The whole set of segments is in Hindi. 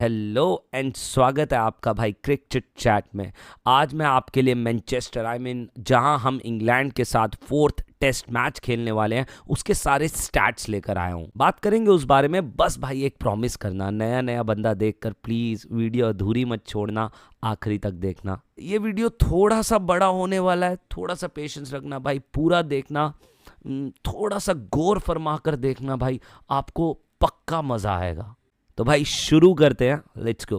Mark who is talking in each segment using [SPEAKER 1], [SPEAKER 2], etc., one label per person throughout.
[SPEAKER 1] हेलो एंड स्वागत है आपका भाई क्रिकेट चैट में। आज मैं आपके लिए मैनचेस्टर जहां हम इंग्लैंड के साथ फोर्थ टेस्ट मैच खेलने वाले हैं उसके सारे स्टैट्स लेकर आया हूं। बात करेंगे उस बारे में। बस भाई एक प्रॉमिस करना, नया नया बंदा देखकर प्लीज़ वीडियो अधूरी मत छोड़ना, आखिरी तक देखना। ये वीडियो थोड़ा सा बड़ा होने वाला है, थोड़ा सा पेशेंस रखना भाई, पूरा देखना, थोड़ा सा गौर फरमा कर देखना भाई, आपको पक्का मज़ा आएगा। तो भाई शुरू करते हैं, लेट्स गो।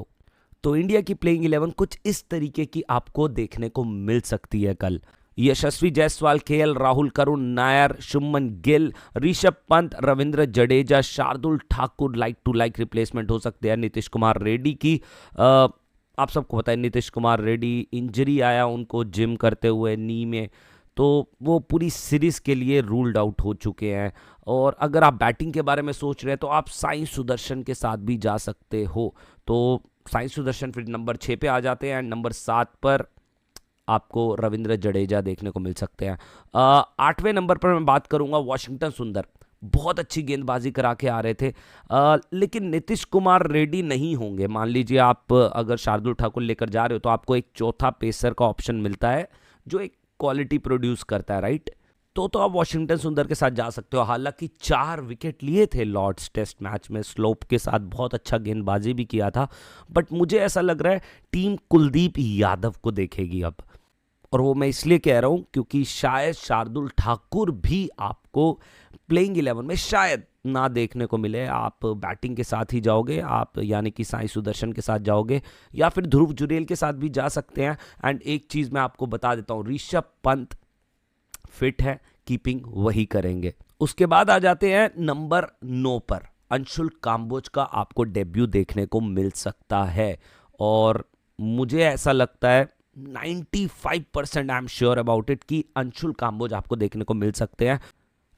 [SPEAKER 1] तो इंडिया की प्लेइंग 11 कुछ इस तरीके की आपको देखने को मिल सकती है कल। Yashasvi Jaiswal, K L Rahul, Karun Nair, Shubman Gill, Rishabh Pant, Ravindra Jadeja, Shardul Thakur like to like replacement हो सकते हैं नीतीश कुमार रेड्डी की। आप सबको पता है नीतीश कुमार रेड्डी इंजरी आया उनको जिम करते हुए नी में, तो वो पूरी सीरीज़ के लिए रूल्ड आउट हो चुके हैं। और अगर आप बैटिंग के बारे में सोच रहे हैं तो आप साई सुदर्शन के साथ भी जा सकते हो। तो साई सुदर्शन फिर नंबर 6 पे आ जाते हैं। नंबर 7 पर आपको रविंद्र जडेजा देखने को मिल सकते हैं। 8वें नंबर पर मैं बात करूंगा वाशिंगटन सुंदर, बहुत अच्छी गेंदबाजी करा के आ रहे थे। लेकिन नीतीश कुमार रेड्डी नहीं होंगे। मान लीजिए आप अगर शार्दुल ठाकुर लेकर जा रहे हो तो आपको एक चौथा पेसर का ऑप्शन मिलता है जो एक क्वालिटी प्रोड्यूस करता है, राइट। तो आप वाशिंगटन सुंदर के साथ जा सकते हो। हालांकि 4 विकेट लिए थे लॉर्ड्स टेस्ट मैच में, स्लोप के साथ बहुत अच्छा गेंदबाजी भी किया था। बट मुझे ऐसा लग रहा है टीम कुलदीप यादव को देखेगी अब। और वो मैं इसलिए कह रहा हूं क्योंकि शायद शार्दुल ठाकुर भी आपको प्लेइंग 11 में शायद ना देखने को मिले। आप बैटिंग के साथ ही जाओगे, आप यानी कि साई सुदर्शन के साथ जाओगे या फिर ध्रुव जुरेल के साथ भी जा सकते हैं। एंड एक चीज़ मैं आपको बता देता हूं, ऋषभ पंत फिट है, कीपिंग वही करेंगे। उसके बाद आ जाते हैं नंबर 9 पर। अंशुल काम्बोज का आपको डेब्यू देखने को मिल सकता है और मुझे ऐसा लगता है 95% I am sure about it कि अंशुल काम्बोज आपको देखने को मिल सकते हैं।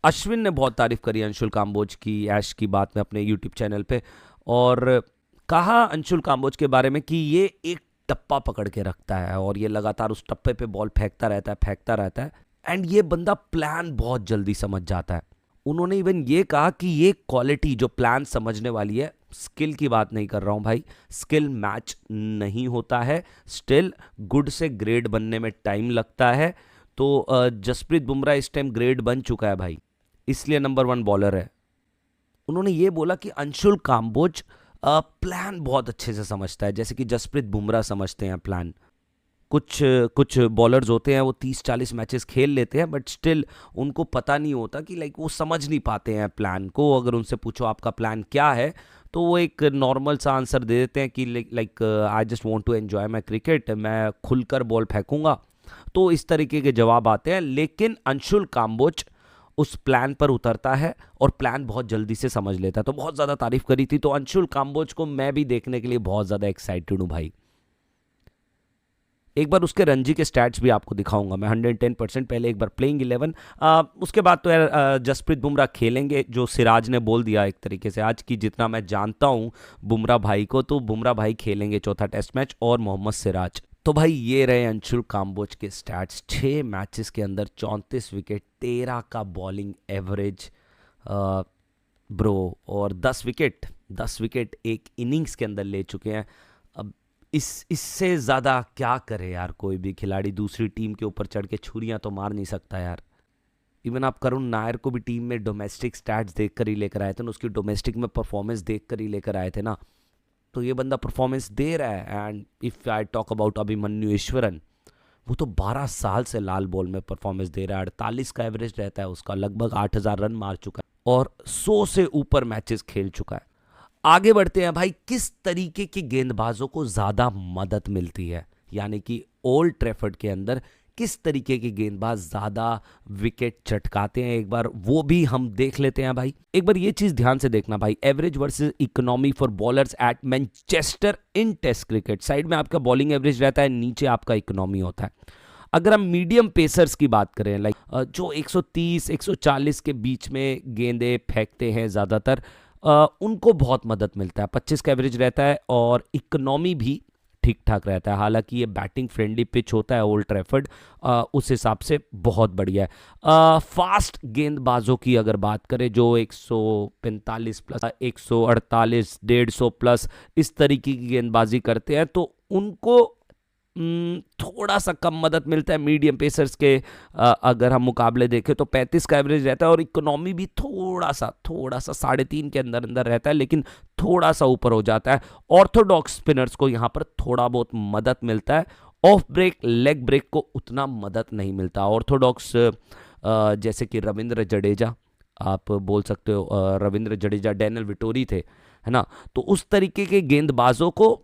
[SPEAKER 1] अश्विन ने बहुत तारीफ करी अंशुल काम्बोज की ऐश की बात में अपने यूट्यूब चैनल पे, और कहा अंशुल काम्बोज के बारे में कि ये एक टप्पा पकड़ के रखता है और ये लगातार उस टप्पे पे बॉल फेंकता रहता है एंड ये बंदा प्लान बहुत जल्दी समझ जाता है। उन्होंने इवन ये कहा कि ये क्वालिटी जो प्लान समझने वाली है, स्किल की बात नहीं कर रहा हूं भाई, स्किल मैच नहीं होता है, स्टिल गुड से ग्रेड बनने में टाइम लगता है। तो जसप्रीत बुमराह इस टाइम ग्रेड बन चुका है भाई, इसलिए नंबर 1 बॉलर है। उन्होंने ये बोला कि अंशुल काम्बोज प्लान बहुत अच्छे से समझता है, जैसे कि जसप्रीत बुमराह समझते हैं प्लान। कुछ बॉलर्स होते हैं वो 30-40 मैचेस खेल लेते हैं बट स्टिल उनको पता नहीं होता कि लाइक वो समझ नहीं पाते हैं प्लान को। अगर उनसे पूछो आपका प्लान क्या है तो वो एक नॉर्मल सा आंसर दे देते हैं कि like I just want to enjoy my cricket, मैं खुलकर बॉल फेंकूंगा। तो इस तरीके के जवाब आते हैं। लेकिन अंशुल काम्बोज उस प्लान पर उतरता है और प्लान बहुत जल्दी से समझ लेता है। तो बहुत ज़्यादा तारीफ करी थी, तो अंशुल काम्बोज को मैं भी देखने के लिए बहुत ज़्यादा एक्साइटेड हूँ भाई। एक बार उसके रणजी के स्टैट्स भी आपको दिखाऊंगा मैं 110%। पहले एक बार प्लेइंग 11, उसके बाद तो यार जसप्रीत बुमराह खेलेंगे, जो सिराज ने बोल दिया एक तरीके से आज की, जितना मैं जानता हूं बुमराह भाई को, तो बुमराह भाई खेलेंगे चौथा टेस्ट मैच और मोहम्मद सिराज। तो भाई ये रहे अंशुल काम्बोज के स्टैट्स। 6 मैचेस के अंदर 34 विकेट, 13 का बॉलिंग एवरेज ब्रो, और 10 विकेट एक इनिंग्स के अंदर ले चुके हैं। अब इससे ज़्यादा क्या करे यार, कोई भी खिलाड़ी दूसरी टीम के ऊपर चढ़ के छुरियां तो मार नहीं सकता यार। इवन आप करुण नायर को भी टीम में डोमेस्टिक स्टैट्स देख कर ही लेकर आए थे ना, उसकी डोमेस्टिक में परफॉर्मेंस देख कर ही लेकर आए थे ना, तो ये बंदा परफॉर्मेंस दे रहा है। And if I talk about Abhimanyu Eswaran, वो तो 12 साल से लाल बॉल में परफॉर्मेंस दे रहा है। 48 का एवरेज रहता है उसका, लगभग 8000 रन मार चुका है और 100 से ऊपर मैचेस खेल चुका है। आगे बढ़ते हैं भाई, किस तरीके के गेंदबाजों को ज़्यादा मदद मिलती है, यानी कि ओल्ड ट्रैफर्ड के अंदर किस तरीके के गेंदबाज ज़्यादा विकेट चटकाते हैं, एक बार वो भी हम देख लेते हैं भाई। एक बार ये चीज़ ध्यान से देखना भाई, average versus economy for bowlers at Manchester in test cricket. Side में आपका बॉलिंग एवरेज रहता है, नीचे आपका इकोनॉमी होता है। अगर हम मीडियम पेसर्स की बात करें, लाइक जो 130-140 के बीच में गेंदे फेंकते हैं ज़्यादातर, उनको बहुत मदद मिलता है। 25 का एवरेज रहता है और इकोनॉमी भी ठीक ठाक रहता है। हालांकि ये बैटिंग फ्रेंडली पिच होता है ओल्ड ट्रैफर्ड, उस हिसाब से बहुत बढ़िया है। फास्ट गेंदबाजों की अगर बात करें जो 145 प्लस, 148, 150 प्लस इस तरीके की गेंदबाजी करते हैं, तो उनको थोड़ा सा कम मदद मिलता है मीडियम पेसर्स के। अगर हम मुकाबले देखें तो 35 का एवरेज रहता है, और इकोनॉमी भी थोड़ा सा 3.5 के अंदर अंदर रहता है, लेकिन थोड़ा सा ऊपर हो जाता है। ऑर्थोडॉक्स स्पिनर्स को यहाँ पर थोड़ा बहुत मदद मिलता है, ऑफ ब्रेक लेग ब्रेक को उतना मदद नहीं मिलता। ऑर्थोडॉक्स जैसे कि रविंद्र जडेजा, आप बोल सकते हो रविंद्र जडेजा, डैनियल विटोरी थे, है ना, तो उस तरीके के गेंदबाजों को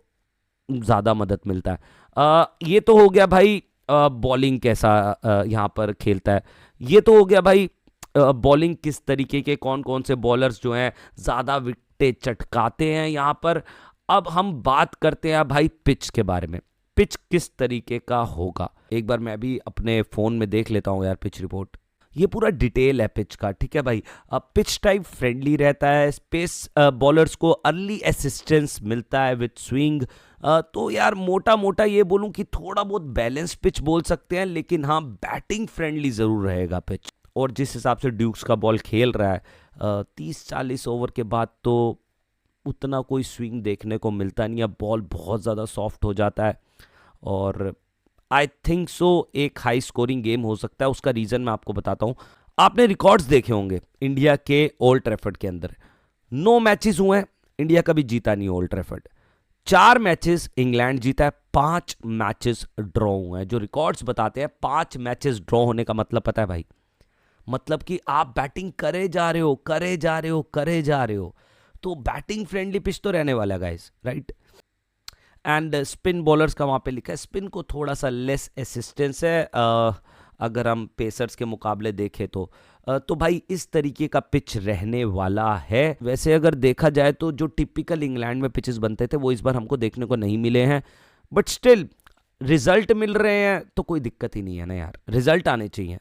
[SPEAKER 1] ज़्यादा मदद मिलता है। ये तो हो गया भाई बॉलिंग कैसा यहाँ पर खेलता है, ये तो हो गया भाई बॉलिंग किस तरीके के, कौन कौन से बॉलर्स जो हैं ज़्यादा विकेटें चटकाते हैं यहाँ पर। अब हम बात करते हैं भाई पिच के बारे में, पिच किस तरीके का होगा। एक बार मैं भी अपने फ़ोन में देख लेता हूँ यार पिच रिपोर्ट, ये पूरा डिटेल है पिच का, ठीक है भाई। पिच टाइप फ्रेंडली रहता है, स्पेस बॉलर्स को अर्ली असिस्टेंस मिलता है विद स्विंग। तो यार मोटा मोटा ये बोलूं कि थोड़ा बहुत बैलेंस पिच बोल सकते हैं, लेकिन हाँ बैटिंग फ्रेंडली ज़रूर रहेगा पिच। और जिस हिसाब से ड्यूक्स का बॉल खेल रहा है 30-40 ओवर के बाद, तो उतना कोई स्विंग देखने को मिलता नहीं है, बॉल बहुत ज़्यादा सॉफ्ट हो जाता है। और आई थिंक सो एक हाई स्कोरिंग गेम हो सकता है। उसका रीज़न मैं आपको बताता हूँ। आपने रिकॉर्ड्स देखे होंगे इंडिया के ओल्ड ट्रैफर्ड के अंदर, 9 मैचेस हुए हैं, इंडिया कभी जीता नहीं ओल्ड ट्रैफर्ड। 4 मैचेस इंग्लैंड जीता है, 5 मैचेस ड्रॉ हुए हैं। जो रिकॉर्ड्स बताते हैं 5 मैचेस ड्रॉ होने का मतलब पता है भाई, मतलब कि आप बैटिंग करे जा रहे हो, करे जा रहे हो, करे जा रहे हो, तो बैटिंग फ्रेंडली पिच तो रहने वाला guys, right. And spin bowlers का वहाँ पे लिखा है, स्पिन को थोड़ा सा लेस असिस्टेंस है अगर हम पेसर्स के मुकाबले देखें तो भाई इस तरीके का पिच रहने वाला है। वैसे अगर देखा जाए तो जो टिपिकल इंग्लैंड में पिचेस बनते थे वो इस बार हमको देखने को नहीं मिले हैं, बट स्टिल रिजल्ट मिल रहे हैं तो कोई दिक्कत ही नहीं है ना यार, रिजल्ट आने चाहिए।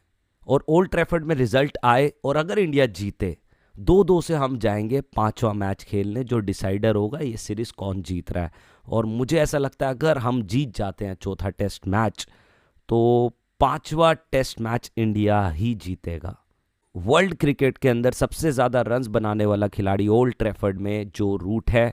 [SPEAKER 1] और ओल्ड ट्रैफर्ड में रिजल्ट आए, और अगर इंडिया जीते 2-2 से हम जाएंगे 5वां मैच खेलने, जो डिसाइडर होगा ये सीरीज कौन जीत रहा है। और मुझे ऐसा लगता है अगर हम जीत जाते हैं चौथा टेस्ट मैच, तो 5वां टेस्ट मैच इंडिया ही जीतेगा। वर्ल्ड क्रिकेट के अंदर सबसे ज़्यादा रन्स बनाने वाला खिलाड़ी ओल्ड ट्रैफर्ड में जो रूट है।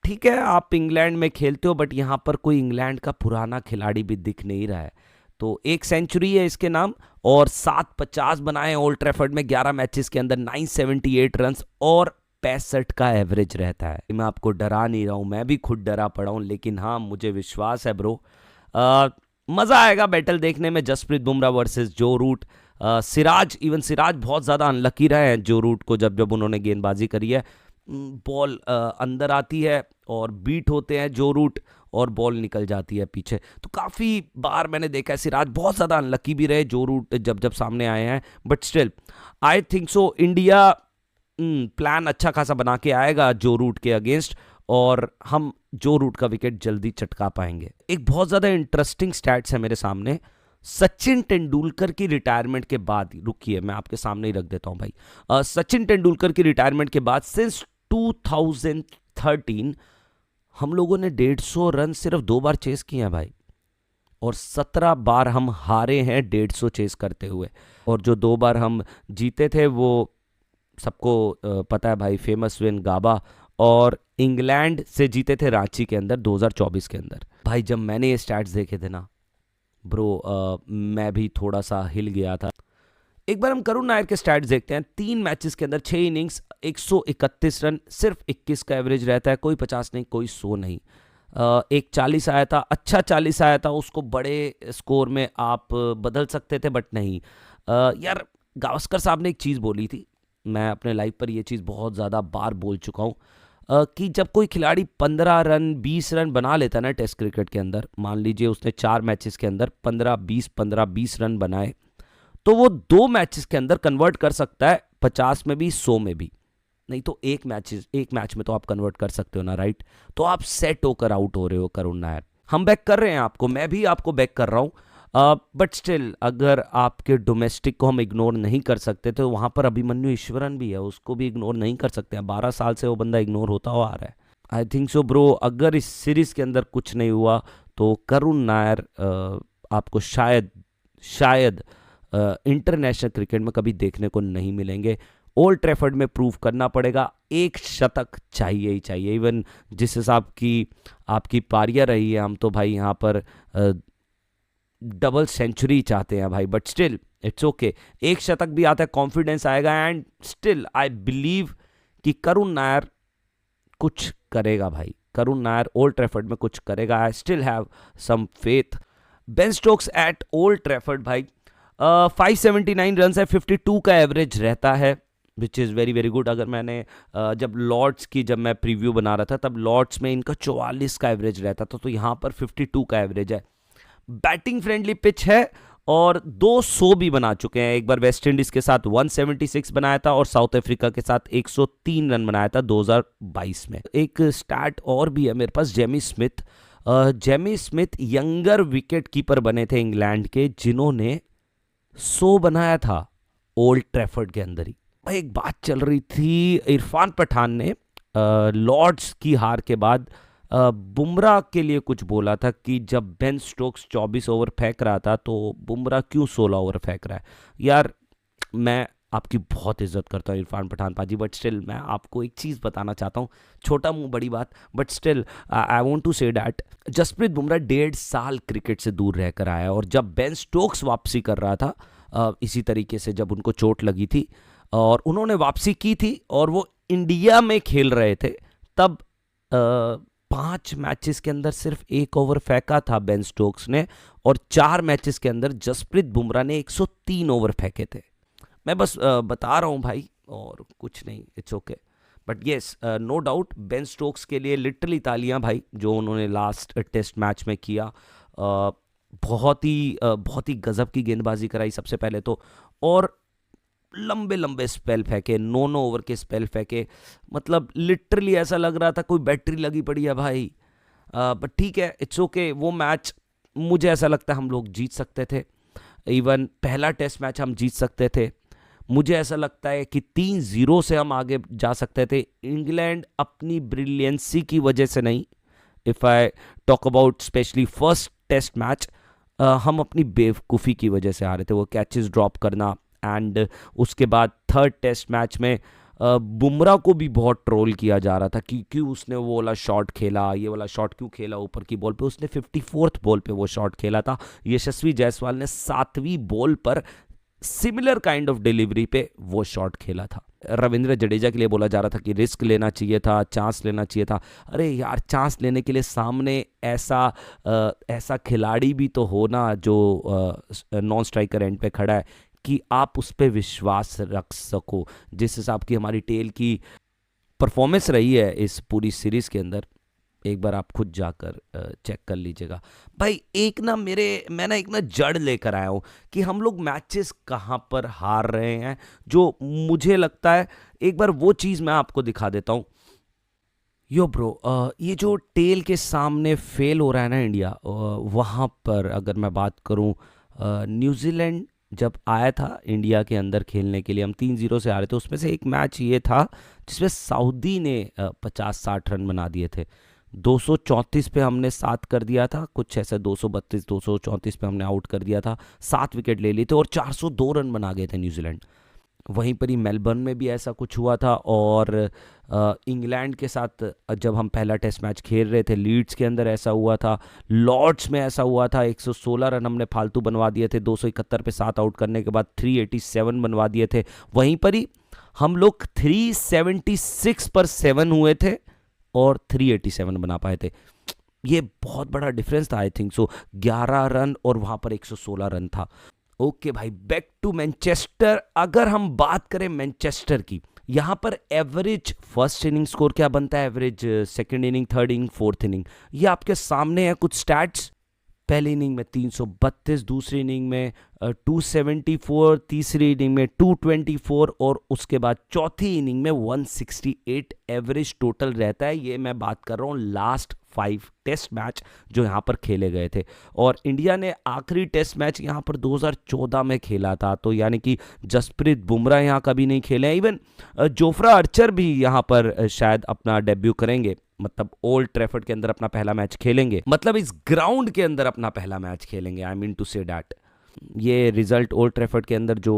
[SPEAKER 1] ठीक है आप इंग्लैंड में खेलते हो, बट यहाँ पर कोई इंग्लैंड का पुराना खिलाड़ी भी दिख नहीं रहा है। तो 1 सेंचुरी है इसके नाम, और 750 बनाए ओल्ड ट्रैफर्ड में 11 मैचेस के अंदर, 978 रन्स और 65 का एवरेज रहता है। मैं आपको डरा नहीं रहा हूँ, मैं भी खुद डरा पड़ा हूँ, लेकिन हाँ मुझे विश्वास है ब्रो, मज़ा आएगा बैटल देखने में। जसप्रीत बुमराह वर्सेस जो रूट। सिराज बहुत ज़्यादा अनलकी रहे हैं जो रूट को, जब उन्होंने गेंदबाजी करी है, बॉल अंदर आती है और बीट होते हैं जो रूट, और बॉल निकल जाती है पीछे। तो काफ़ी बार मैंने देखा है सिराज बहुत ज़्यादा अनलकी भी रहे जो रूट जब सामने आए हैं, but still I think so India plan अच्छा खासा बना के आएगा जो रूट के अगेंस्ट, और हम जो रूट का विकेट जल्दी चटका पाएंगे। एक बहुत ज़्यादा इंटरेस्टिंग स्टैट्स है मेरे सामने, सचिन तेंदुलकर की रिटायरमेंट के बाद, रुकिए मैं आपके सामने ही रख देता हूं भाई। सचिन तेंदुलकर की रिटायरमेंट के बाद सिंस 2013 हम लोगों ने 150 रन सिर्फ 2 बार चेस किए हैं भाई, और 17 बार हम हारे हैं 150 चेस करते हुए। और जो 2 बार हम जीते थे वो सबको पता है भाई, फेमस विन गाबा, और इंग्लैंड से जीते थे रांची के अंदर 2024 के अंदर। भाई जब मैंने ये स्टैट्स देखे थे ना ब्रो, मैं भी थोड़ा सा हिल गया था। एक बार हम करुण नायर के स्टैट्स देखते हैं। 3 मैचेस के अंदर 6 इनिंग्स, 131 रन, सिर्फ 21 का एवरेज रहता है, कोई 50 नहीं, कोई 100 नहीं। एक 40 आया था, अच्छा 40 आया था, उसको बड़े स्कोर में आप बदल सकते थे, बट नहीं। यार गावस्कर साहब ने एक चीज़ बोली थी, मैं अपने लाइफ पर ये चीज़ बहुत ज़्यादा बार बोल चुका हूँ, कि जब कोई खिलाड़ी 15 रन 20 रन बना लेता है ना टेस्ट क्रिकेट के अंदर, मान लीजिए उसने 4 मैचेस के अंदर 15-20 रन बनाए, तो वो 2 मैचेस के अंदर कन्वर्ट कर सकता है 50 में भी, 100 में भी। नहीं तो एक मैच में तो आप कन्वर्ट कर सकते हो ना, राइट। तो आप सेट होकर आउट हो रहे हो करुण नायर, हम बैक कर रहे हैं आपको, मैं भी आपको बैक कर रहा हूँ, बट स्टिल अगर आपके डोमेस्टिक को हम इग्नोर नहीं कर सकते तो वहाँ पर अभिमन्यु ईश्वरन भी है, उसको भी इग्नोर नहीं कर सकते हैं। 12 साल से वो बंदा इग्नोर होता हुआ आ रहा है। आई थिंक सो ब्रो, अगर इस सीरीज के अंदर कुछ नहीं हुआ तो करुण नायर आपको शायद शायद इंटरनेशनल क्रिकेट में कभी देखने को नहीं मिलेंगे। ओल्ड ट्रैफर्ड में प्रूव करना पड़ेगा, एक शतक चाहिए ही चाहिए। इवन जिस हिसाब की आपकी पारियां रही है, हम तो भाई यहाँ पर डबल सेंचुरी चाहते हैं भाई, बट स्टिल इट्स ओके, एक शतक भी आता है, कॉन्फिडेंस आएगा। एंड स्टिल आई बिलीव कि करुण नायर कुछ करेगा भाई, करुण नायर ओल्ड ट्रैफर्ड में कुछ करेगा। I still have some faith. Ben Stokes at Old Trafford भाई 579 रन है, 52 का एवरेज रहता है, which is very very good. अगर मैंने जब लॉर्ड्स की जब मैं प्रीव्यू बना रहा था तब लॉर्ड्स में इनका 44 का एवरेज रहता था, तो यहाँ पर 52 का एवरेज है। बैटिंग फ्रेंडली पिच है और 200 भी बना चुके हैं। एक बार वेस्ट इंडीज के साथ 176 बनाया था और साउथ अफ्रीका के साथ 103 रन बनाया था 2022 में। एक स्टैट और भी है मेरे पास, Jamie Smith. Jamie Smith younger wicket keeper बने थे इंग्लैंड के, जिन्होंने 100 बनाया था ओल्ड ट्रैफर्ड के अंदर ही। भाई एक बात चल रही थी, इरफान पठान ने लॉर्ड्स की हार के बाद बुमराह के लिए कुछ बोला था कि जब बेन स्टोक्स 24 ओवर फेंक रहा था तो बुमराह क्यों 16 ओवर फेंक रहा है। यार मैं आपकी बहुत इज्जत करता हूँ इरफान पठान पाजी, बट स्टिल मैं आपको एक चीज़ बताना चाहता हूँ, छोटा मुंह बड़ी बात, but still I want to say that Jasprit Bumrah 1.5 साल क्रिकेट से दूर रहकर आया है। और जब बेन स्टोक्स वापसी कर रहा था इसी तरीके से, जब उनको चोट लगी थी और उन्होंने वापसी की थी और वो इंडिया में खेल रहे थे, तब 5 मैचेस के अंदर सिर्फ 1 ओवर फेंका था बेन स्टोक्स ने, और 4 मैचेस के अंदर जसप्रीत बुमराह ने 103 ओवर फेंके थे। मैं बस बता रहा हूँ भाई, और कुछ नहीं, it's okay. But yes, no doubt Ben Stokes के लिए लिटरली तालियां भाई, जो उन्होंने लास्ट टेस्ट मैच में किया। बहुत ही गजब की गेंदबाजी कराई सबसे पहले तो, और लंबे लंबे स्पेल फेंके, 9 ओवर के स्पेल फेंके, मतलब लिटरली ऐसा लग रहा था कोई बैटरी लगी पड़ी है भाई। बट ठीक है, इट्स ओके। वो मैच मुझे ऐसा लगता है हम लोग जीत सकते थे, इवन पहला टेस्ट मैच हम जीत सकते थे। मुझे ऐसा लगता है कि 3-0 से हम आगे जा सकते थे। इंग्लैंड अपनी ब्रिलियंसी की वजह से नहीं, if I talk about specially first test match, हम अपनी बेवकूफ़ी की वजह से आ रहे थे, वो कैचेस ड्रॉप करना। एंड उसके बाद थर्ड टेस्ट मैच में बुमराह को भी बहुत ट्रोल किया जा रहा था कि क्यों उसने वो वाला शॉट खेला, ये वाला शॉट क्यों खेला ऊपर की बॉल पे। उसने 54th बॉल पे वो शॉट खेला था। यशस्वी जायसवाल ने 7वीं बॉल पर सिमिलर काइंड ऑफ डिलीवरी पे वो शॉट खेला था। रविंद्र जडेजा के लिए बोला जा रहा था कि रिस्क लेना चाहिए था, चांस लेना चाहिए था। अरे यार, चांस लेने के लिए सामने ऐसा खिलाड़ी भी तो हो ना, जो नॉन स्ट्राइकर एंड पे खड़ा है, कि आप उस पर विश्वास रख सको। जिस हिसाब की हमारी टेल की परफॉर्मेंस रही है इस पूरी सीरीज के अंदर, एक बार आप खुद जाकर चेक कर लीजिएगा भाई। मैं एक जड़ लेकर आया हूँ कि हम लोग मैचेस कहाँ पर हार रहे हैं, जो मुझे लगता है एक बार वो चीज़ मैं आपको दिखा देता हूँ। यो ब्रो, ये जो टेल के सामने फेल हो रहा है ना इंडिया, वहाँ पर अगर मैं बात करूँ, न्यूजीलैंड जब आया था इंडिया के अंदर खेलने के लिए, हम 3-0 से आ रहे थे। उसमें से एक मैच ये था जिसमें सऊदी ने 50-60 रन बना दिए थे। 234 पे हमने 7 कर दिया था, कुछ ऐसा 232 234 पे हमने आउट कर दिया था, 7 विकेट ले लिए थे और 402 रन बना गए थे न्यूजीलैंड। वहीं पर ही मेलबर्न में भी ऐसा कुछ हुआ था, और इंग्लैंड के साथ जब हम पहला टेस्ट मैच खेल रहे थे लीड्स के अंदर ऐसा हुआ था, लॉर्ड्स में ऐसा हुआ था। 116 रन हमने फालतू बनवा दिए थे, 271 पे 7 आउट करने के बाद 387 बनवा दिए थे। वहीं पर ही हम लोग 376 पर 7 हुए थे और 387 बना पाए थे। ये बहुत बड़ा डिफरेंस था। आई थिंक सो 11 रन और वहाँ पर 116 रन था। ओके भाई, बैक टू मैनचेस्टर। अगर हम बात करें मैनचेस्टर की, यहाँ पर एवरेज फर्स्ट इनिंग स्कोर क्या बनता है, average second inning, third inning, fourth inning, ये आपके सामने है कुछ स्टैट्स। पहली इनिंग में 332, दूसरी इनिंग में 274, तीसरी इनिंग में 224 और उसके बाद चौथी इनिंग में 168 एवरेज टोटल रहता है। ये मैं बात कर रहा हूँ लास्ट 5 टेस्ट मैच जो यहाँ पर खेले गए थे, और इंडिया ने आखिरी टेस्ट मैच यहाँ पर 2014 में खेला था। तो यानी कि जसप्रीत बुमराह यहाँ कभी नहीं खेले हैं। इवन जोफ्रा आर्चर भी यहाँ पर शायद अपना डेब्यू करेंगे मतलब ओल्ड ट्रैफर्ड के अंदर अपना पहला मैच खेलेंगे, मतलब इस ग्राउंड के अंदर अपना पहला मैच खेलेंगे। I mean to say that ये रिजल्ट ओल्ड ट्रैफर्ड के अंदर जो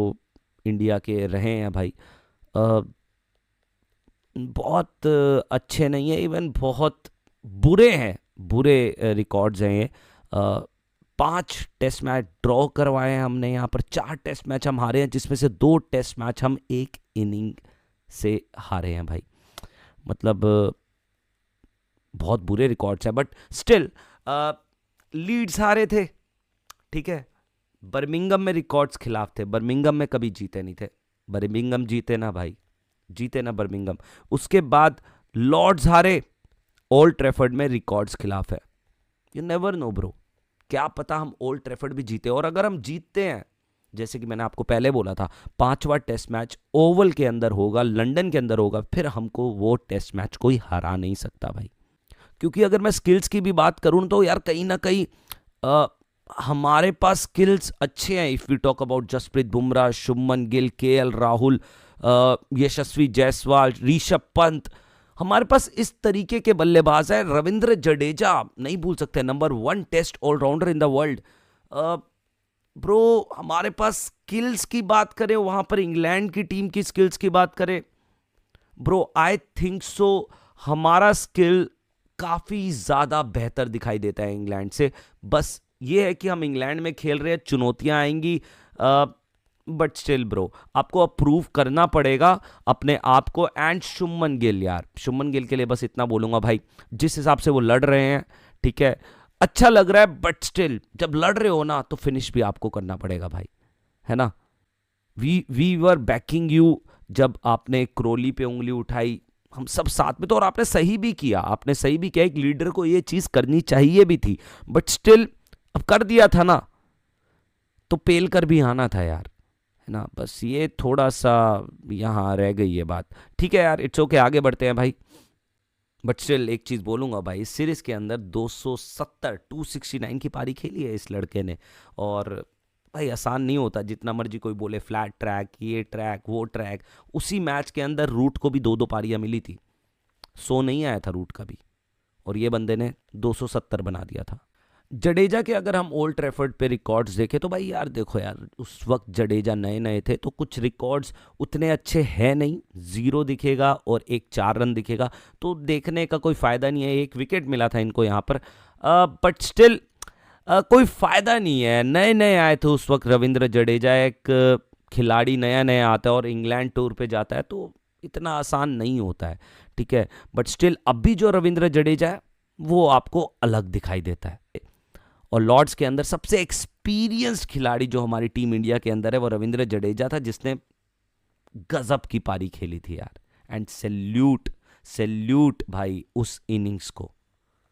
[SPEAKER 1] इंडिया के रहे हैं भाई, बहुत अच्छे नहीं है, इवन बहुत बुरे हैं, बुरे रिकॉर्ड्स हैं ये। 5 टेस्ट मैच ड्रॉ करवाए हैं हमने यहाँ पर, 4 टेस्ट मैच हम हारे हैं, जिसमें से 2 टेस्ट मैच हम एक इनिंग से हारे हैं भाई। मतलब बहुत बुरे रिकॉर्ड्स हैं, बट स्टिल लीड्स हारे थे, ठीक है। बर्मिंघम में रिकॉर्ड्स खिलाफ थे, बर्मिंघम में कभी जीते नहीं थे, बर्मिंघम जीते ना भाई, जीते ना बर्मिंघम। उसके बाद लॉर्ड्स हारे, ओल्ड ट्रैफर्ड में रिकॉर्ड्स खिलाफ है। यू नेवर नो ब्रो, क्या पता हम ओल्ड ट्रैफर्ड भी जीते, और अगर हम जीतते हैं, जैसे कि मैंने आपको पहले बोला था, 5वां टेस्ट मैच ओवल के अंदर होगा, लंदन के अंदर होगा, फिर हमको वो टेस्ट मैच कोई हरा नहीं सकता भाई। क्योंकि अगर मैं स्किल्स की भी बात करूं तो यार कहीं ना कहीं हमारे पास स्किल्स अच्छे हैं। If we talk about Jasprit Bumrah, Shubman Gill, K L Rahul, Yashasvi Jaiswal, Rishabh Pant, हमारे पास इस तरीके के बल्लेबाज हैं। रविंद्र जडेजा नहीं भूल सकते, number 1 test all-rounder in the world. Bro हमारे पास स्किल्स की बात करें, वहां पर इंग्लैंड की टीम की स्किल्स की बात करें, ब्रो आई थिंक सो हमारा स्किल काफी ज्यादा बेहतर दिखाई देता है इंग्लैंड से। बस ये है कि हम इंग्लैंड में खेल रहे हैं, चुनौतियां आएंगी, बट स्टिल ब्रो आपको अप्रूव करना पड़ेगा अपने आप को। एंड शुभमन गिल, यार शुभमन गिल के लिए बस इतना बोलूंगा भाई, जिस हिसाब से वो लड़ रहे हैं, ठीक है, अच्छा लग रहा है, बट स्टिल जब लड़ रहे हो ना तो फिनिश भी आपको करना पड़ेगा भाई, है ना। वी वर बैकिंग यू, जब आपने क्रोली पे उंगली उठाई हम सब साथ में, तो और आपने सही भी किया, आपने सही भी किया, एक लीडर को ये चीज करनी चाहिए भी थी, बट स्टिल अब कर दिया था ना, तो पेल कर भी आना था यार, है ना। बस ये थोड़ा सा यहाँ रह गई ये बात, ठीक है यार, इट्स ओके, आगे बढ़ते हैं भाई। बट स्टिल एक चीज बोलूंगा भाई, इस सीरीज के अंदर 269 की पारी खेली है इस लड़के ने, और भाई आसान नहीं होता, जितना मर्जी कोई बोले फ्लैट ट्रैक, ये ट्रैक, वो ट्रैक, उसी मैच के अंदर रूट को भी 2 पारियां मिली थी, 100 नहीं आया था रूट का भी, और ये बंदे ने 270 बना दिया था। जडेजा के अगर हम ओल्ड ट्रैफर्ड पे रिकॉर्ड्स देखें तो भाई यार देखो यार, उस वक्त जडेजा नए नए थे, तो कुछ रिकॉर्ड्स उतने अच्छे हैं नहीं, 0 दिखेगा और एक 4 रन दिखेगा, तो देखने का कोई फ़ायदा नहीं है। 1 विकेट मिला था इनको यहाँ पर, बट स्टिल कोई फ़ायदा नहीं है। नए नए आए थे उस वक्त रविंद्र जडेजा, एक खिलाड़ी नया नया आता है और इंग्लैंड टूर पे जाता है, तो इतना आसान नहीं होता है, ठीक है। बट स्टिल अभी जो रविंद्र जडेजा है वो आपको अलग दिखाई देता है, और लॉर्ड्स के अंदर सबसे एक्सपीरियंस्ड खिलाड़ी जो हमारी टीम इंडिया के अंदर है वो रविंद्र जडेजा था, जिसने गजब की पारी खेली थी यार। एंड सैल्यूट सैल्यूट भाई उस इनिंग्स को।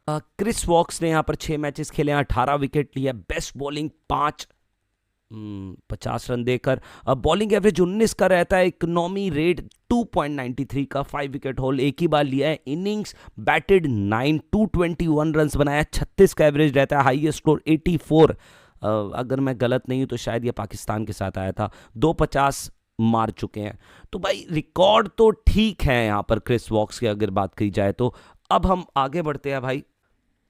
[SPEAKER 1] क्रिस वॉक्स ने यहाँ पर 6 मैचेस खेले, 18 विकेट लिया, बेस्ट बॉलिंग 50 रन देकर। बॉलिंग एवरेज 19 का रहता है, इकोनॉमी रेट 2.93 का, 5 विकेट होल एक ही बार लिया है। इनिंग्स बैटेड 9, 221 रन बनाया, 36 का एवरेज रहता है, हाईएस्ट स्कोर 84। अगर मैं गलत नहीं हूं तो शायद ये पाकिस्तान के साथ आया था। 250 मार चुके हैं, तो भाई रिकॉर्ड तो ठीक है यहाँ पर क्रिस वॉक्स की अगर बात की जाए तो। अब हम आगे बढ़ते हैं भाई।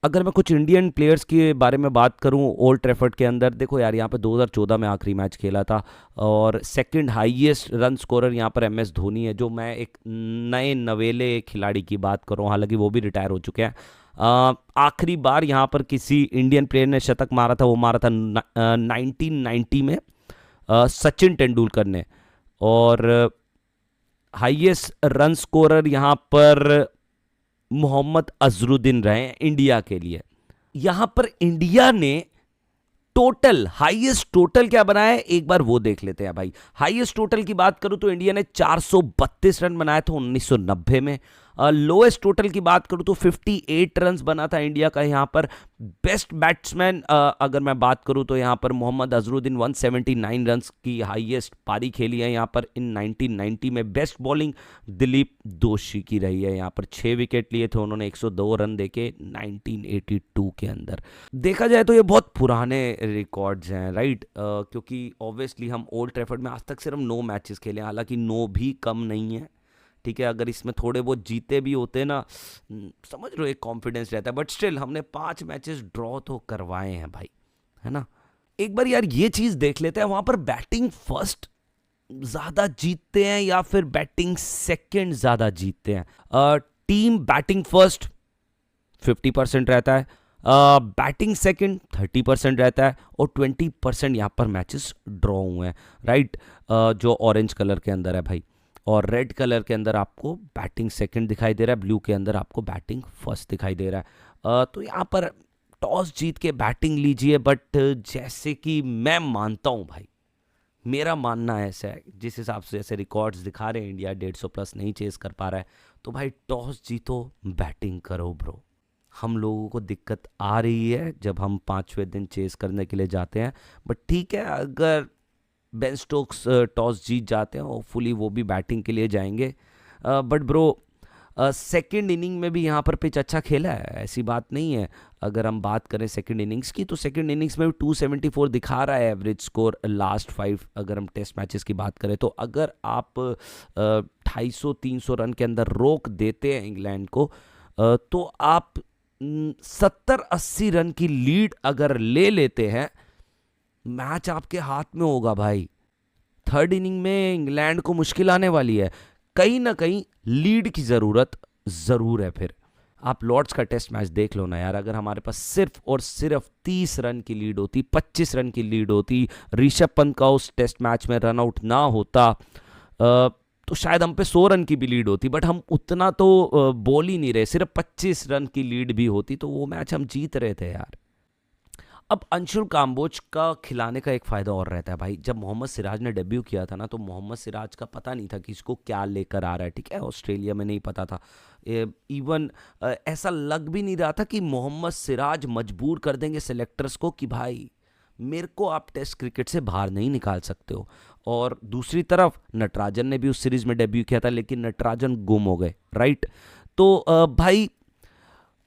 [SPEAKER 1] अगर मैं कुछ इंडियन प्लेयर्स के बारे में बात करूं ओल्ड ट्रैफर्ड के अंदर, देखो यार यहाँ पे 2014 में आखिरी मैच खेला था, और सेकंड हाईएस्ट रन स्कोरर यहाँ पर एमएस धोनी है, जो मैं एक नए नवेले खिलाड़ी की बात करूं, हालांकि वो भी रिटायर हो चुके हैं। आखिरी बार यहाँ पर किसी इंडियन प्लेयर ने शतक मारा था, वो मारा था 1990 में सचिन तेंदुलकर ने, और हाईएस्ट रन स्कोरर यहाँ पर मोहम्मद अजरुद्दीन रहे हैं इंडिया के लिए। यहां पर इंडिया ने टोटल हाईएस्ट टोटल क्या बनाया है एक बार वो देख लेते हैं भाई। हाईएस्ट टोटल की बात करूं तो इंडिया ने 432 रन बनाया था 1990 में। लोएस्ट टोटल की बात करूं तो 58 रन बना था इंडिया का यहां पर। बेस्ट बैट्समैन अगर मैं बात करूं तो यहां पर मोहम्मद अजरुद्दीन 179 रन की हाईएस्ट पारी खेली है यहां पर इन 1990 में। बेस्ट बॉलिंग दिलीप दोशी की रही है, यहां पर 6 विकेट लिए थे उन्होंने 102 रन देके 1982 के अंदर। देखा जाए तो ये बहुत पुराने रिकॉर्ड्स हैं राइट, क्योंकि ऑब्वियसली हम ओल्ड ट्रैफर्ड में आज तक सिर्फ 9 मैचेस खेले, हालांकि 9 भी कम नहीं है, ठीक है, अगर इसमें थोड़े बहुत जीते भी होते ना, समझ लो एक कॉन्फिडेंस रहता है, बट स्टिल हमने 5 मैचेस ड्रॉ तो करवाए हैं भाई, है ना। एक बार यार ये चीज देख लेते हैं, वहां पर बैटिंग फर्स्ट ज्यादा जीतते हैं या फिर बैटिंग सेकंड ज्यादा जीतते हैं। टीम बैटिंग फर्स्ट 50% रहता है, बैटिंग सेकंड 30% रहता है, और 20% यहाँ पर मैचेस ड्रॉ हुए हैं, राइट। जो ऑरेंज कलर के अंदर है भाई, और रेड कलर के अंदर आपको बैटिंग सेकंड दिखाई दे रहा है, ब्लू के अंदर आपको बैटिंग फर्स्ट दिखाई दे रहा है। तो यहाँ पर टॉस जीत के बैटिंग लीजिए, बट जैसे कि मैं मानता हूँ भाई, मेरा मानना ऐसा है, जिस हिसाब से जैसे रिकॉर्ड्स दिखा रहे हैं इंडिया 150 प्लस नहीं चेस कर पा रहा है, तो भाई टॉस जीतो बैटिंग करो ब्रो। हम लोगों को दिक्कत आ रही है जब हम 5वें दिन चेस करने के लिए जाते हैं, बट ठीक है, अगर बेन स्टोक्स टॉस जीत जाते हैं, होपफुली वो भी बैटिंग के लिए जाएंगे। बट ब्रो सेकेंड इनिंग में भी यहाँ पर पिच अच्छा खेला है, ऐसी बात नहीं है। अगर हम बात करें सेकेंड इनिंग्स की, तो सेकेंड इनिंग्स में भी 274 दिखा रहा है एवरेज स्कोर लास्ट 5, अगर हम टेस्ट मैचेस की बात करें तो। अगर आप 250-300 रन के अंदर रोक देते हैं इंग्लैंड को, तो आप 70-80 रन की लीड अगर ले लेते हैं, मैच आपके हाथ में होगा भाई। थर्ड इनिंग में इंग्लैंड को मुश्किल आने वाली है, कहीं ना कहीं लीड की जरूरत जरूर है। फिर आप लॉर्ड्स का टेस्ट मैच देख लो ना यार, अगर हमारे पास सिर्फ और सिर्फ 30 रन की लीड होती, 25 रन की लीड होती, ऋषभ पंत का उस टेस्ट मैच में रन आउट ना होता, तो शायद हम पे 100 रन की भी लीड होती, बट हम उतना तो बोल ही नहीं रहे। सिर्फ 25 रन की लीड भी होती तो वो मैच हम जीत रहे थे यार। अब अंशुल काम्बोज का खिलाने का एक फ़ायदा और रहता है भाई। जब मोहम्मद सिराज ने डेब्यू किया था ना, तो मोहम्मद सिराज का पता नहीं था कि इसको क्या लेकर आ रहा है, ठीक है। ऑस्ट्रेलिया में नहीं पता था, इवन ऐसा लग भी नहीं रहा था कि मोहम्मद सिराज मजबूर कर देंगे सेलेक्टर्स को कि भाई मेरे को आप टेस्ट क्रिकेट से बाहर नहीं निकाल सकते हो। और दूसरी तरफ नटराजन ने भी उस सीरीज में डेब्यू किया था, लेकिन नटराजन गुम हो गए, राइट। तो भाई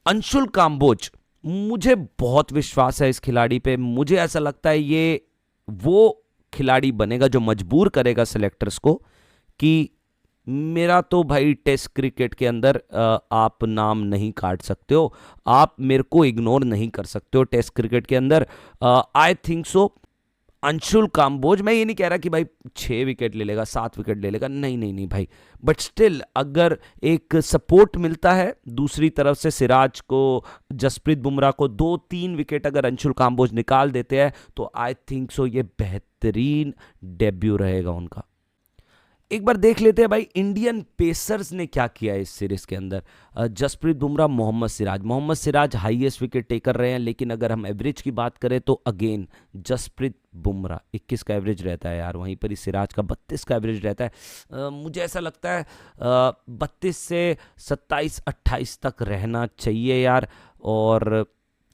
[SPEAKER 1] अंशुल काम्बोज, मुझे बहुत विश्वास है इस खिलाड़ी पे। मुझे ऐसा लगता है ये वो खिलाड़ी बनेगा जो मजबूर करेगा सेलेक्टर्स को कि मेरा तो भाई टेस्ट क्रिकेट के अंदर आप नाम नहीं काट सकते हो, आप मेरे को इग्नोर नहीं कर सकते हो टेस्ट क्रिकेट के अंदर। I think so Anshul Kamboj, मैं ये नहीं कह रहा कि भाई 6 विकेट ले लेगा, 7 विकेट ले लेगा, नहीं नहीं नहीं भाई, बट स्टिल अगर एक सपोर्ट मिलता है दूसरी तरफ से सिराज को, जसप्रीत बुमराह को, 2-3 विकेट अगर अंशुल काम्बोज निकाल देते हैं, तो आई थिंक सो ये बेहतरीन डेब्यू रहेगा उनका। एक बार देख लेते हैं भाई इंडियन पेसर्स ने क्या किया इस सीरीज के अंदर। Jasprit Bumrah, Mohammed Siraj highest wicket taker रहे हैं, लेकिन अगर हम एवरेज की बात करें तो अगेन जसप्रीत बुमराह 21 का एवरेज रहता है यार, वहीं पर ही सिराज का 32 का एवरेज रहता है। मुझे ऐसा लगता है 32 से 27-28 तक रहना चाहिए यार। और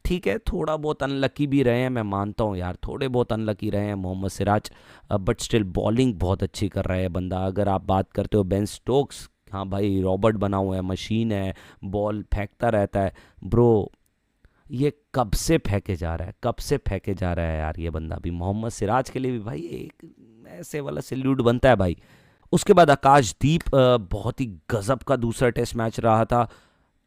[SPEAKER 1] ठीक है, थोड़ा बहुत अनलकी भी रहे हैं, मैं मानता हूँ यार, थोड़े बहुत अनलकी रहे हैं Mohammed Siraj, but still bowling बहुत अच्छी कर रहा है बंदा। अगर आप बात करते हो बेन स्टोक्स, हाँ भाई रॉबर्ट बना हुआ है, मशीन है, बॉल फेंकता रहता है ब्रो। ये कब से फेंके जा रहा है यार ये बंदा भी। मोहम्मद सिराज के लिए भी भाई एक ऐसे वाला सैल्यूट बनता है भाई। उसके बाद आकाशदीप, बहुत ही गजब का दूसरा टेस्ट मैच रहा था।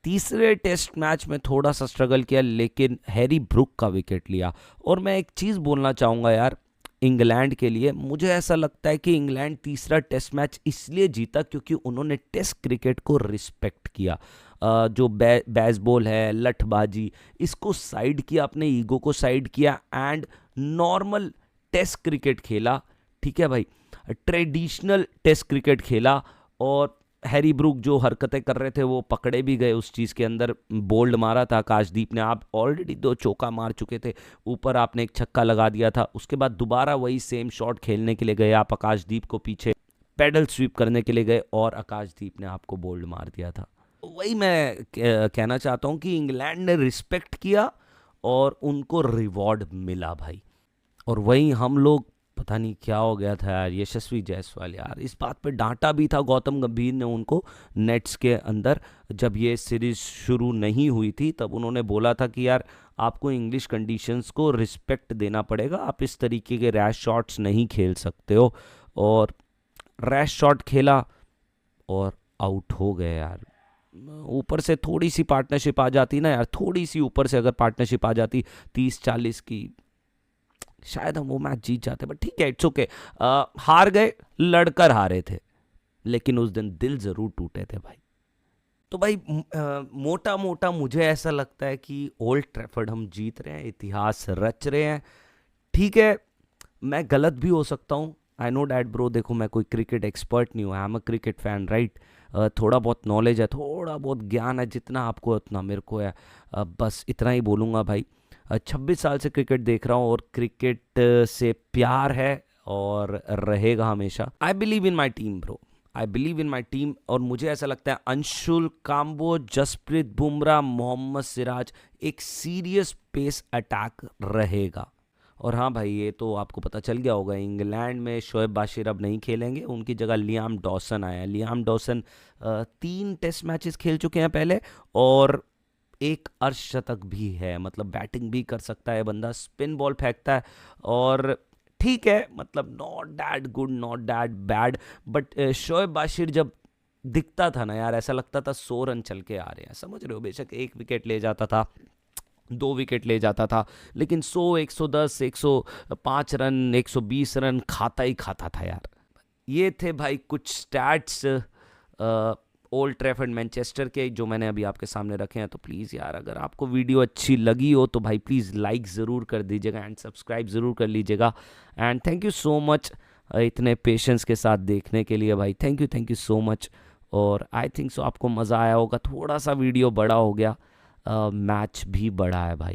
[SPEAKER 1] तीसरे टेस्ट मैच में थोड़ा सा स्ट्रगल किया, लेकिन हैरी ब्रुक का विकेट लिया। और मैं एक चीज़ बोलना चाहूँगा यार इंग्लैंड के लिए, मुझे ऐसा लगता है कि इंग्लैंड तीसरा टेस्ट मैच इसलिए जीता क्योंकि उन्होंने टेस्ट क्रिकेट को रिस्पेक्ट किया। जो बेसबॉल है, लठबाजी, इसको साइड किया, अपने ईगो को साइड किया, एंड नॉर्मल टेस्ट क्रिकेट खेला, ठीक है भाई, ट्रेडिशनल टेस्ट क्रिकेट खेला। और हैरी ब्रूक जो हरकतें कर रहे थे वो पकड़े भी गए उस चीज़ के अंदर। बोल्ड मारा था आकाशदीप ने, आप ऑलरेडी 2 चौका मार चुके थे, ऊपर आपने एक छक्का लगा दिया था, उसके बाद दोबारा वही सेम शॉट खेलने के लिए गए आप, आकाशदीप को पीछे पैडल स्वीप करने के लिए गए और आकाशदीप ने आपको बोल्ड मार दिया था। वही मैं कहना चाहता हूँ कि इंग्लैंड ने रिस्पेक्ट किया और उनको रिवॉर्ड मिला भाई। और वहीं हम लोग, पता नहीं क्या हो गया था यार, यशस्वी जायसवाल यार, इस बात पे डांटा भी था गौतम गंभीर ने उनको नेट्स के अंदर। जब ये सीरीज शुरू नहीं हुई थी तब उन्होंने बोला था कि यार आपको इंग्लिश कंडीशंस को रिस्पेक्ट देना पड़ेगा, आप इस तरीके के रैश शॉट्स नहीं खेल सकते हो। और रैश शॉट खेला और आउट हो गए यार। ऊपर से थोड़ी सी पार्टनरशिप आ जाती ना यार, थोड़ी सी ऊपर से अगर पार्टनरशिप आ जाती 30-40 की, शायद हम वो मैच जीत जाते। बट ठीक है, इट्स ओके। हार गए, लड़कर हारे थे, लेकिन उस दिन दिल जरूर टूटे थे भाई। तो भाई मोटा मोटा मुझे ऐसा लगता है कि ओल्ड ट्रैफर्ड हम जीत रहे हैं, इतिहास रच रहे हैं। ठीक है, मैं गलत भी हो सकता हूँ, आई नो डैट ब्रो। देखो मैं कोई क्रिकेट एक्सपर्ट नहीं हूँ, I am a cricket fan right. थोड़ा बहुत नॉलेज है, थोड़ा बहुत ज्ञान है, जितना आपको है उतना मेरे को है। बस इतना ही बोलूँगा भाई। 26 साल से क्रिकेट देख रहा हूँ और क्रिकेट से प्यार है और रहेगा हमेशा। I believe in my team bro, I believe in my team. और मुझे ऐसा लगता है अंशुल काम्बो, जसप्रीत बुमराह, मोहम्मद सिराज, एक सीरियस पेस अटैक रहेगा। और हाँ भाई, ये तो आपको पता चल गया होगा, इंग्लैंड में शोएब बाशिर अब नहीं खेलेंगे, उनकी जगह लियाम डॉसन आया। लियाम डॉसन 3 टेस्ट मैचेस खेल चुके हैं पहले, और एक अर्धशतक भी है, मतलब बैटिंग भी कर सकता है बंदा, स्पिन बॉल फेंकता है। और ठीक है, मतलब not that good not that bad, but Shoaib Bashir जब दिखता था ना यार, ऐसा लगता था 100 रन चल के आ रहे हैं, समझ रहे हो। बेशक 1 विकेट ले जाता था, 2 विकेट ले जाता था, लेकिन 100, 110, 105 रन, 120 रन खाता ही खाता था यार। ये थे भाई कुछ स्टैट्स ओल्ड ट्रैफर्ड मैनचेस्टर के, जो मैंने अभी आपके सामने रखे हैं। तो प्लीज़ यार, अगर आपको वीडियो अच्छी लगी हो तो भाई प्लीज़ लाइक ज़रूर कर दीजिएगा एंड सब्सक्राइब ज़रूर कर लीजिएगा। And thank you so much इतने पेशेंस के साथ देखने के लिए भाई, थैंक यू सो मच। और आई थिंक सो आपको मज़ा आया होगा, थोड़ा सा वीडियो बड़ा हो गया, मैच भी बड़ा है भाई।